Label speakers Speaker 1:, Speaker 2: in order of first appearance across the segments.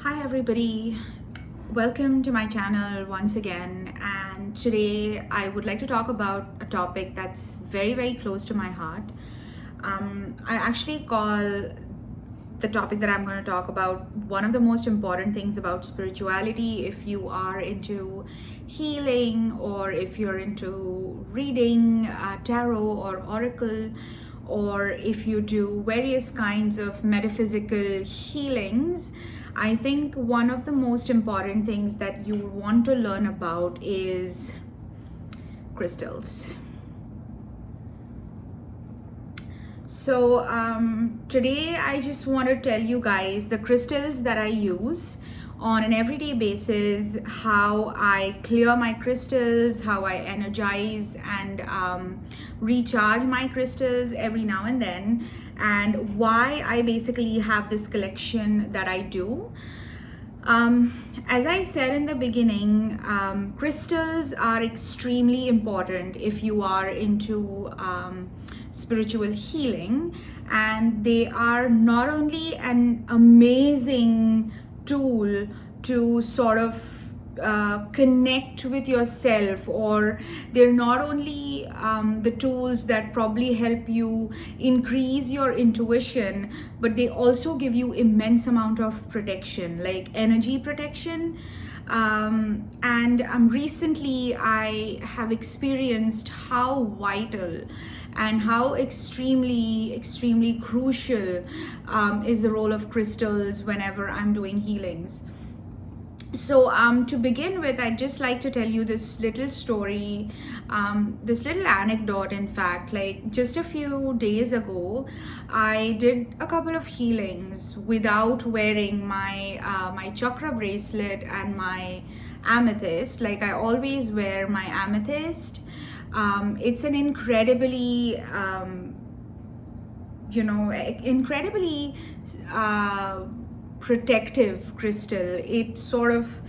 Speaker 1: Hi everybody, welcome to my channel once again, and today I would like to talk about a topic that's very close to my heart. I actually call the topic that I'm going to talk about one of the most important things about spirituality. If you are into healing, or if you're into reading tarot or oracle, or if you do various kinds of metaphysical healings, I think one of the most important things that you want to learn about is crystals. So today I just want to tell you guys the crystals that I use on an everyday basis, how I clear my crystals, how I energize and recharge my crystals every now and then, and why I basically have this collection that I do. As I said in the beginning, crystals are extremely important if you are into spiritual healing, and they are not only an amazing tool to sort of connect with yourself, or they're not only the tools that probably help you increase your intuition, but they also give you immense amount of protection, like energy protection. And recently I have experienced how vital and how extremely crucial is the role of crystals whenever I'm doing healings. So to begin with, I'd just like to tell you this little story, this little anecdote. In fact, like just a few days ago, I did a couple of healings without wearing my my chakra bracelet and my amethyst. Like I always wear my amethyst. It's an incredibly incredibly protective crystal. It sort of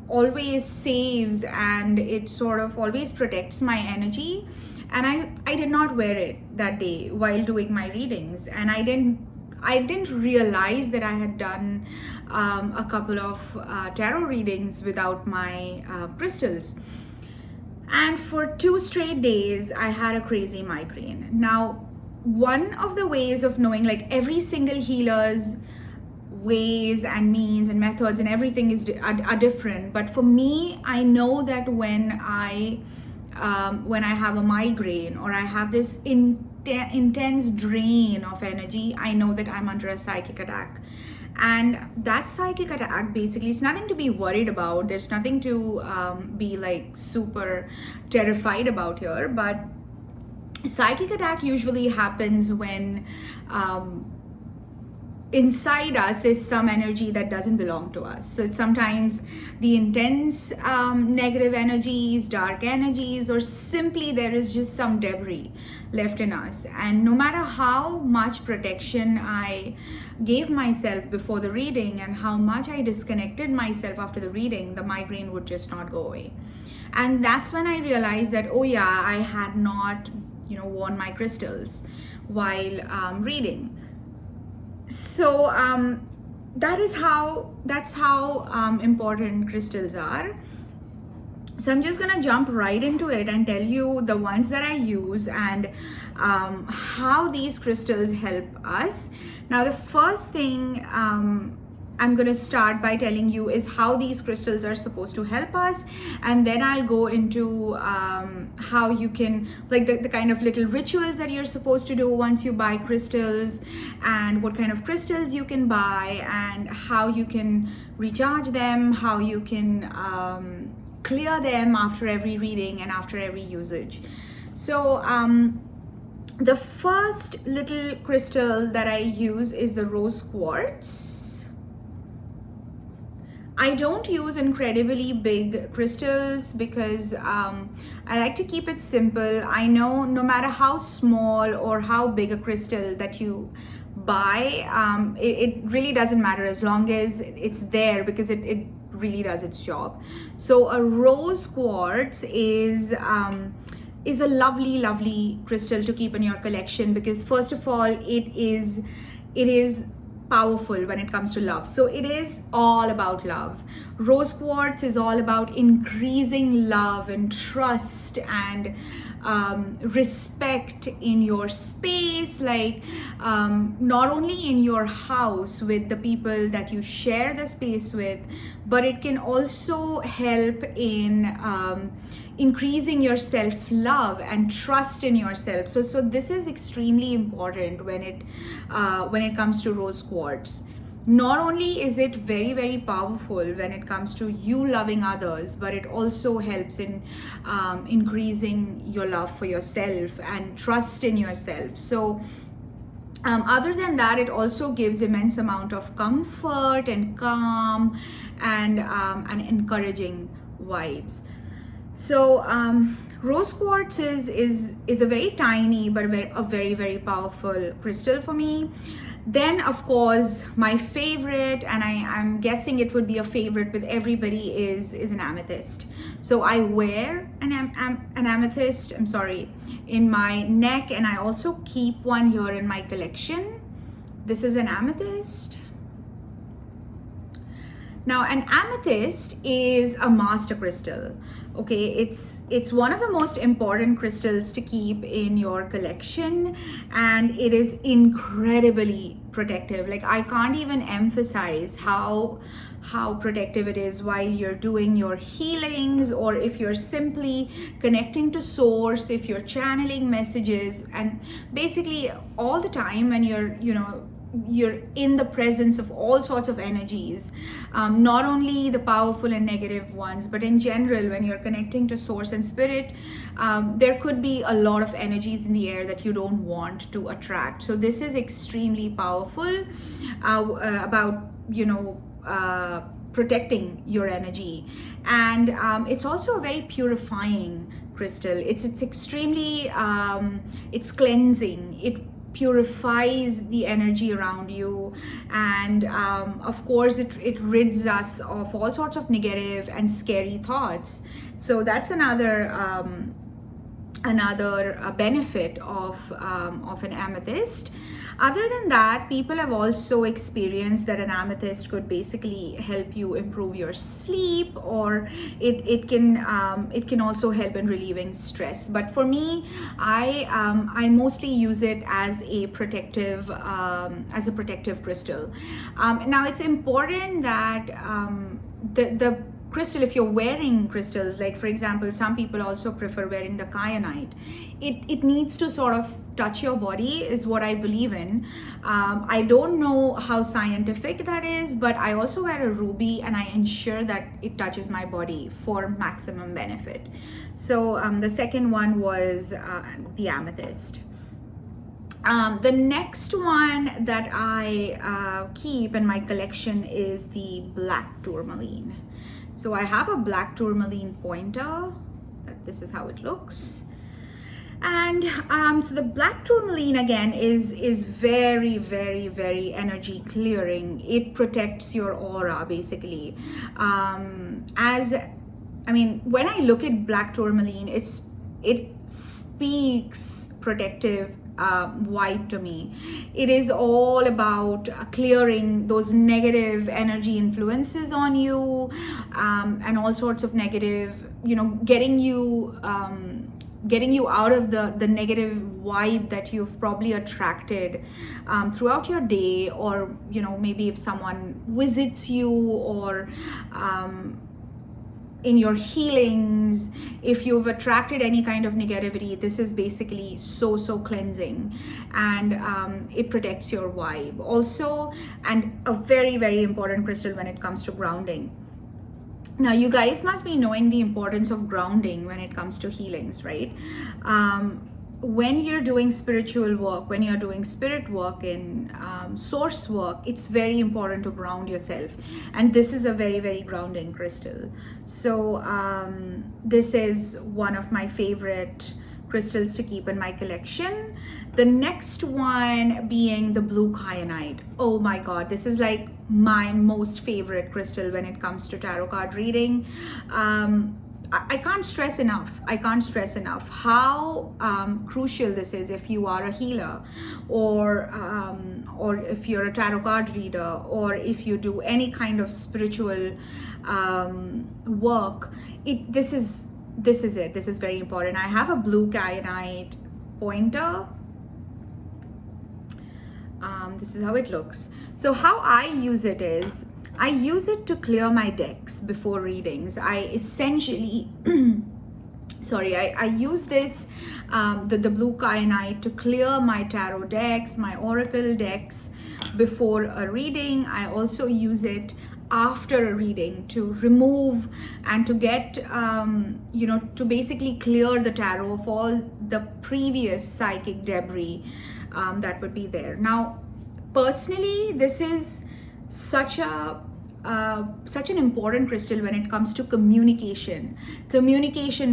Speaker 1: always saves, and it sort of always protects my energy. And I did not wear it that day while doing my readings, and I didn't realize that I had done a couple of tarot readings without my crystals. And for 2 straight days, I had a crazy migraine. Now, one of the ways of knowing, like every single healer's ways and means and methods and everything are different, but for me, I know that when I have a migraine, or I have this intense drain of energy, I know that I'm under a psychic attack. And that psychic attack, basically, it's nothing to be worried about. There's nothing to be like super terrified about here, but psychic attack usually happens when inside us is some energy that doesn't belong to us. So it's sometimes the intense negative energies, dark energies, or simply there is just some debris left in us. And no matter how much protection I gave myself before the reading and how much I disconnected myself after the reading, the migraine would just not go away. And that's when I realized that, oh yeah, I had not worn my crystals while reading. So that's how important crystals are. So I'm just gonna jump right into it and tell you the ones that I use and how these crystals help us. Now, the first thing I'm going to start by telling you is how these crystals are supposed to help us, and then I'll go into how you can, like the kind of little rituals that you're supposed to do once you buy crystals, and what kind of crystals you can buy, and how you can recharge them, how you can clear them after every reading and after every usage. So the first little crystal that I use is the rose quartz. I don't use incredibly big crystals because I like to keep it simple. I know no matter how small or how big a crystal that you buy, it really doesn't matter as long as it's there, because it really does its job. So a rose quartz is a lovely crystal to keep in your collection, because first of all, it is powerful when it comes to love. So it is all about love. Rose quartz is all about increasing love and trust and respect in your space, like not only in your house with the people that you share the space with, but it can also help in increasing your self-love and trust in yourself. So this is extremely important when it comes to rose quartz. Not only is it very, very powerful when it comes to you loving others, but it also helps in increasing your love for yourself and trust in yourself. So other than that, it also gives immense amount of comfort and calm and encouraging vibes. So rose quartz is a very tiny but a very, very powerful crystal for me. Then, of course, my favorite, and I'm guessing it would be a favorite with everybody, is an amethyst. So I wear an amethyst, in my neck, and I also keep one here in my collection. This is an amethyst. Now, an amethyst is a master crystal. Okay, it's one of the most important crystals to keep in your collection, and it is incredibly protective. Like, I can't even emphasize how protective it is while you're doing your healings, or if you're simply connecting to source, if you're channeling messages, and basically all the time when you're in the presence of all sorts of energies, not only the powerful and negative ones, but in general, when you're connecting to source and spirit, there could be a lot of energies in the air that you don't want to attract. So this is extremely powerful about protecting your energy, and it's also a very purifying crystal. It's extremely it's cleansing. It purifies the energy around you, and of course it rids us of all sorts of negative and scary thoughts. So that's another benefit of an amethyst. Other than that, people have also experienced that an amethyst could basically help you improve your sleep, or it can also help in relieving stress. But for me, I mostly use it as a protective crystal. Now, it's important that the crystal, if you're wearing crystals, like for example, some people also prefer wearing the kyanite, it needs to sort of touch your body, is what I believe in. I don't know how scientific that is, but I also wear a ruby, and I ensure that it touches my body for maximum benefit. So the second one was the amethyst. The next one that I keep in my collection is the black tourmaline. So I have a black tourmaline pointer. This is how it looks. And so the black tourmaline, again, is very, very, very energy clearing. It protects your aura, basically. When I look at black tourmaline, it speaks protective vibe to me. It is all about clearing those negative energy influences on you, and all sorts of negative, getting you out of the negative vibe that you've probably attracted throughout your day, or maybe if someone visits you, or in your healings, if you've attracted any kind of negativity, this is basically so cleansing, and it protects your vibe also, and a very, very important crystal when it comes to grounding. Now, you guys must be knowing the importance of grounding when it comes to healings, right? When you're doing spiritual work, when you're doing spirit work and source work, it's very important to ground yourself. And this is a very, very grounding crystal. So this is one of my favorite crystals to keep in my collection. The next one being the blue kyanite. Oh my God, this is like my most favorite crystal when it comes to tarot card reading. I can't stress enough. I can't stress enough how crucial this is if you are a healer, or if you're a tarot card reader, or if you do any kind of spiritual work. This is it. This is very important. I have a blue kyanite pointer. This is how it looks. So how I use it is, I use it to clear my decks before readings. I essentially, I use this, the blue kyanite, to clear my tarot decks, my oracle decks before a reading. I also use it after a reading to remove and to get, to basically clear the tarot of all the previous psychic debris that would be there. Now, personally, this is such an important crystal when it comes to communication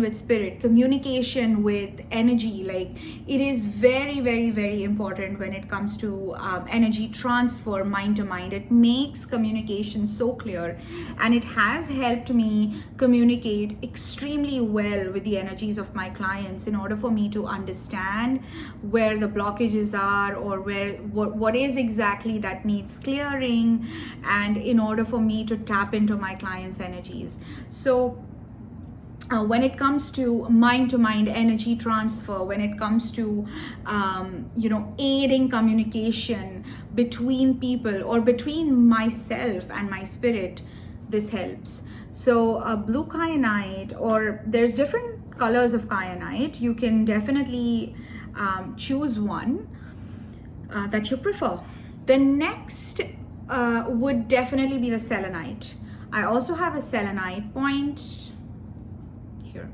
Speaker 1: with spirit, communication with energy. Like, it is very, very, very important when it comes to energy transfer, mind to mind. It makes communication so clear, and it has helped me communicate extremely well with the energies of my clients in order for me to understand where the blockages are, or what is exactly that needs clearing, and in order for me to tap into my clients' energies. So when it comes to mind-to-mind energy transfer, when it comes to aiding communication between people or between myself and my spirit, this helps. So blue kyanite, or there's different colors of kyanite. You can definitely choose one that you prefer. The next would definitely be the selenite. I also have a selenite point here.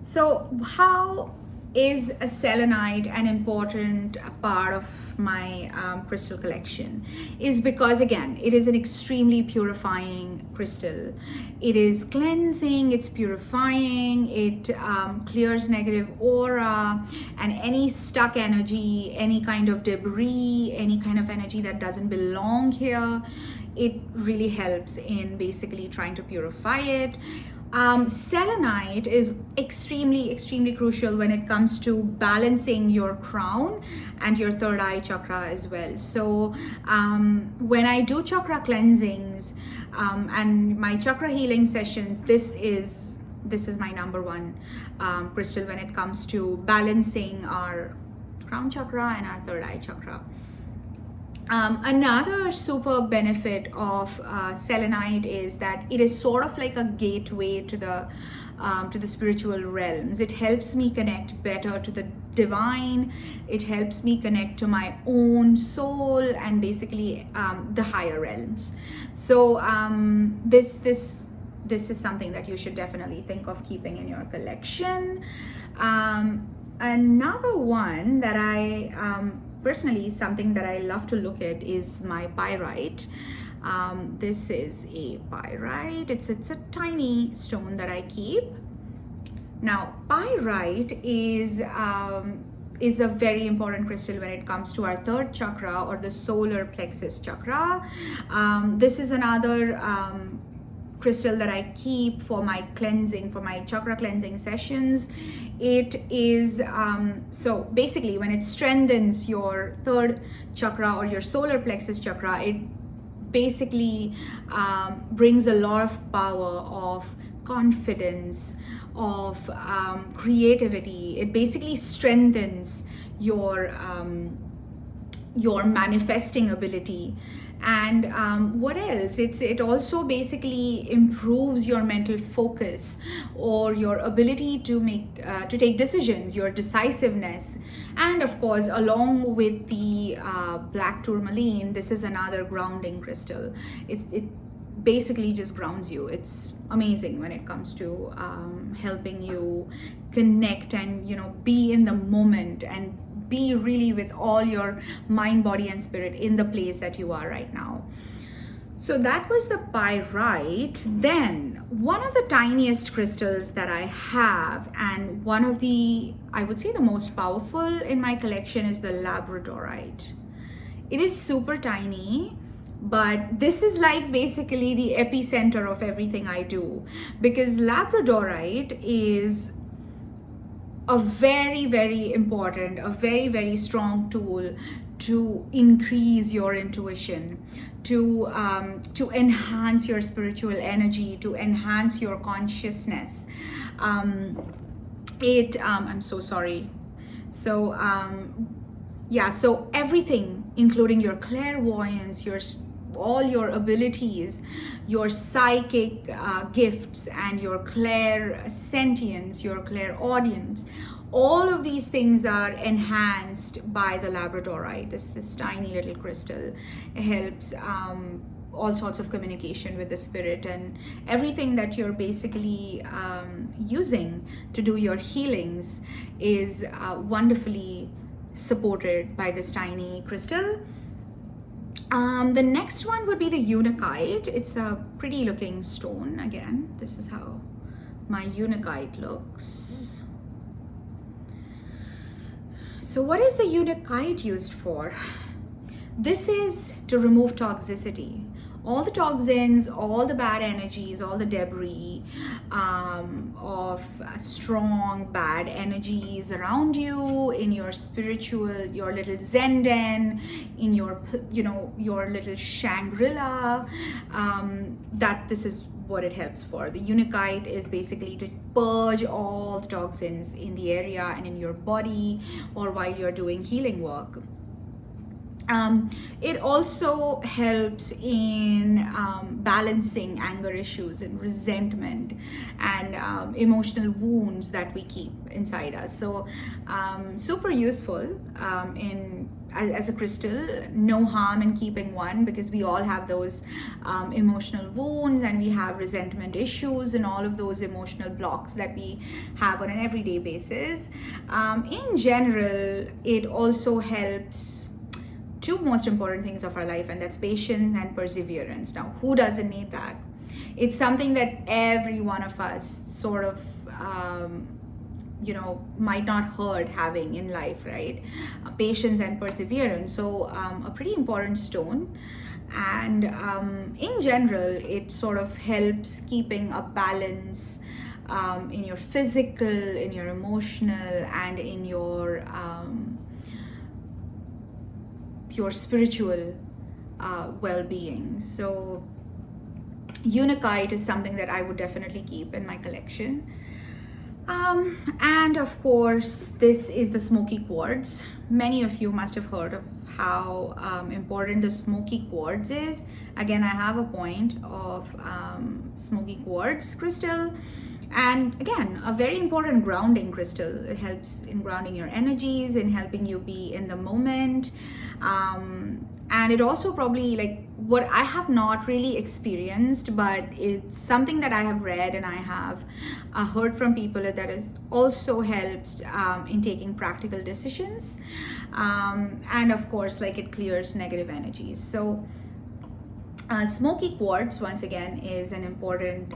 Speaker 1: So how is a selenite an important part of my crystal collection? Is because, again, it is an extremely purifying crystal. It is cleansing, it's purifying, it clears negative aura and any stuck energy, any kind of debris, any kind of energy that doesn't belong here. It really helps in basically trying to purify it. Selenite is extremely, extremely crucial when it comes to balancing your crown and your third eye chakra as well. So when I do chakra cleansings and my chakra healing sessions, this is my number one crystal when it comes to balancing our crown chakra and our third eye chakra. Another super benefit of selenite is that it is sort of like a gateway to the spiritual realms. It helps me connect better to the divine. It helps me connect to my own soul and basically the higher realms. So this is something that you should definitely think of keeping in your collection. Another one that I personally, something that I love to look at is my pyrite. This is a pyrite. It's a tiny stone that I keep. Now, pyrite is a very important crystal when it comes to our third chakra, or the solar plexus chakra. This is another crystal that I keep for my cleansing, for my chakra cleansing sessions. It is so basically, when it strengthens your third chakra or your solar plexus chakra, it basically brings a lot of power, of confidence, of creativity. It basically strengthens your manifesting ability. And what else? It also basically improves your mental focus, or your ability to take decisions, your decisiveness. And of course, along with the black tourmaline, this is another grounding crystal. It basically just grounds you. It's amazing when it comes to helping you connect and be in the moment and be really with all your mind, body, and spirit in the place that you are right now. So that was the pyrite. Then one of the tiniest crystals that I have, and one of the, I would say, the most powerful in my collection, is the Labradorite. It is super tiny. but this is like basically the epicenter of everything I do, because Labradorite is a very, very important, a very, very strong tool to increase your intuition, to enhance your spiritual energy, to enhance your consciousness. I'm so sorry. So yeah, so everything, including your clairvoyance, all your abilities, your psychic gifts, and your clairsentience, your clairaudience, all of these things are enhanced by the Labradorite. This tiny little crystal helps all sorts of communication with the spirit, and everything that you're basically using to do your healings is wonderfully supported by this tiny crystal. The next one would be the Unikite. It's a pretty looking stone. Again, this is how my Unikite looks. So what is the Unikite used for? This is to remove toxicity. All the toxins, all the bad energies, all the debris of strong bad energies around you, in your spiritual, your little Zen den, in your, your little Shangri-La, that this is what it helps for. The Unikite is basically to purge all the toxins in the area and in your body, or while you're doing healing work. It also helps in balancing anger issues and resentment and emotional wounds that we keep inside us. So super useful as a crystal. No harm in keeping one, because we all have those emotional wounds, and we have resentment issues and all of those emotional blocks that we have on an everyday basis. In general, it also helps two most important things of our life, and that's patience and perseverance. Now, who doesn't need that? It's something that every one of us sort of might not hurt having in life, right? Patience and perseverance. So a pretty important stone. And in general, it sort of helps keeping a balance in your physical, in your emotional, and in your spiritual well-being. So Unikite is something that I would definitely keep in my collection. And of course, this is the Smoky Quartz. Many of you must have heard of how important the Smoky Quartz is. Again, I have a point of Smoky Quartz crystal. And again, a very important grounding crystal. It helps in grounding your energies, in helping you be in the moment. And it also probably, like, what I have not really experienced, but it's something that I have read and I have heard from people that has also helps in taking practical decisions. And of course, like, it clears negative energies. So Smoky Quartz, once again, is an important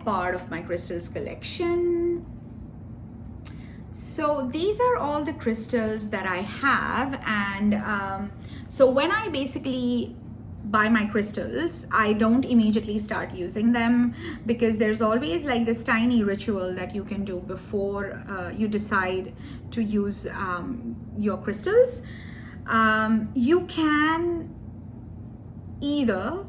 Speaker 1: part of my crystals collection. So these are all the crystals that I have, and so when I basically buy my crystals, I don't immediately start using them, because there's always like this tiny ritual that you can do before you decide to use your crystals. You can either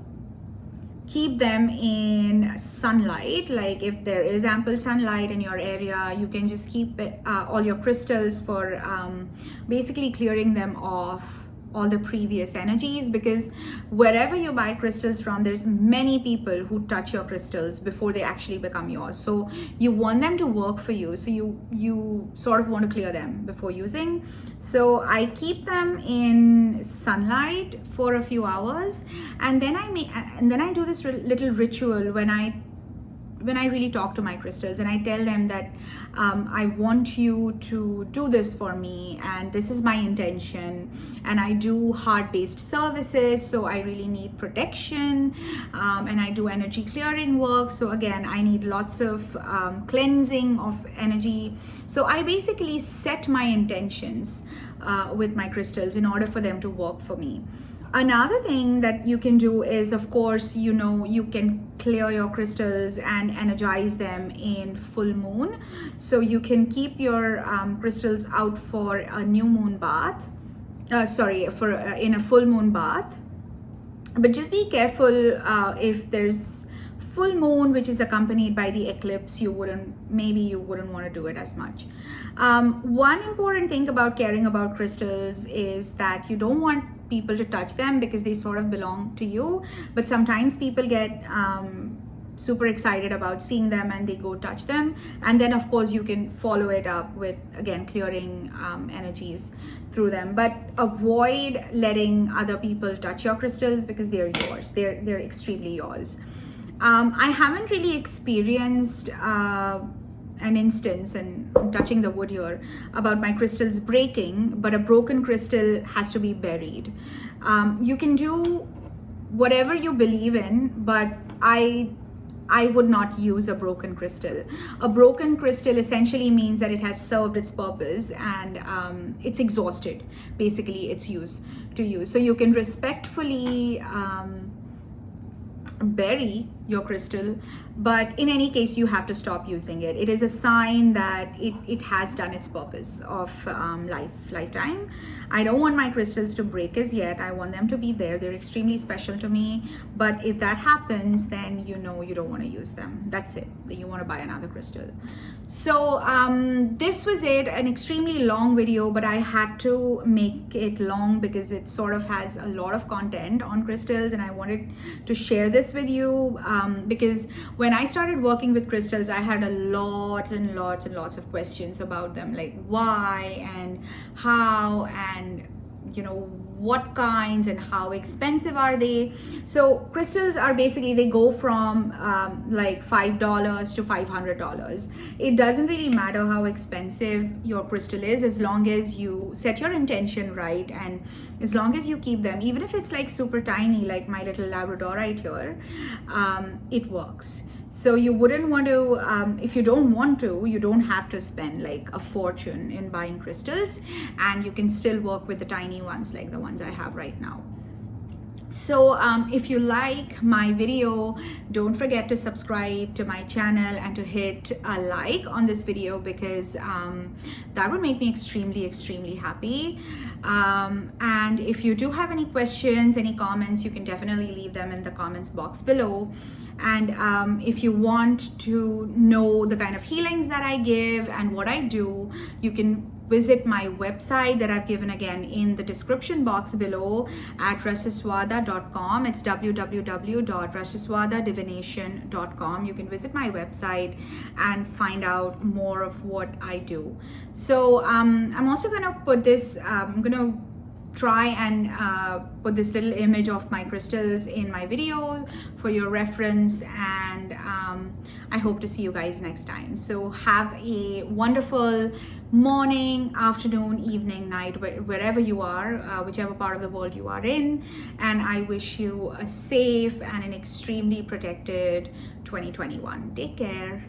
Speaker 1: keep them in sunlight, like if there is ample sunlight in your area, you can just keep all your crystals for basically clearing them off all the previous energies, because wherever you buy crystals from, there's many people who touch your crystals before they actually become yours. So you want them to work for you, so you sort of want to clear them before using. So I keep them in sunlight for a few hours, and then I do this little ritual when I really talk to my crystals, and I tell them that I want you to do this for me, and this is my intention. And I do heart-based services, so I really need protection, and I do energy clearing work. So again, I need lots of cleansing of energy. So I basically set my intentions with my crystals in order for them to work for me. Another thing that you can do is, of course, you can clear your crystals and energize them in full moon. So you can keep your crystals out for a new moon bath. For in a full moon bath. But just be careful if there's full moon which is accompanied by the eclipse, you wouldn't want to do it as much. One important thing about caring about crystals is that you don't want people to touch them because they sort of belong to you, but sometimes people get super excited about seeing them and they go touch them, and then of course you can follow it up with again clearing energies through them. But avoid letting other people touch your crystals because they're yours. They're extremely yours. I haven't really experienced an instance, and I'm touching the wood here, about my crystals breaking, but a broken crystal has to be buried. You can do whatever you believe in, but I would not use a broken crystal. A broken crystal essentially means that it has served its purpose and it's exhausted, basically, its use to you. So you can respectfully bury your crystal, but in any case you have to stop using it. It is a sign that it has done its purpose of lifetime. I don't want my crystals to break as yet. I want them to be there. They're extremely special to me, but if that happens, then you don't want to use them. That's it. Then you want to buy another crystal. So this was it, an extremely long video, but I had to make it long because it sort of has a lot of content on crystals, and I wanted to share this with you because when I started working with crystals, I had a lot and lots and lots of questions about them, like why and how and what kinds and how expensive are they. So crystals are basically, they go from like $5 to $500. It doesn't really matter how expensive your crystal is, as long as you set your intention right, and as long as you keep them, even if it's like super tiny, like my little Labradorite here, it works. So you wouldn't want to, if you don't want to, you don't have to spend like a fortune in buying crystals, and you can still work with the tiny ones like the ones I have right now. So if you like my video, don't forget to subscribe to my channel and to hit a like on this video, because that would make me extremely happy. And if you do have any questions, any comments, you can definitely leave them in the comments box below. And if you want to know the kind of healings that I give and what I do, you can visit my website that I've given again in the description box below at rasaswada.com. It's www.rasaswadadivination.com. You can visit my website and find out more of what I do. So I'm also gonna put this, I'm gonna try and put this little image of my crystals in my video for your reference, and I hope to see you guys next time. So have a wonderful morning, afternoon, evening, night, wherever you are, whichever part of the world you are in, and I wish you a safe and an extremely protected 2021. Take care.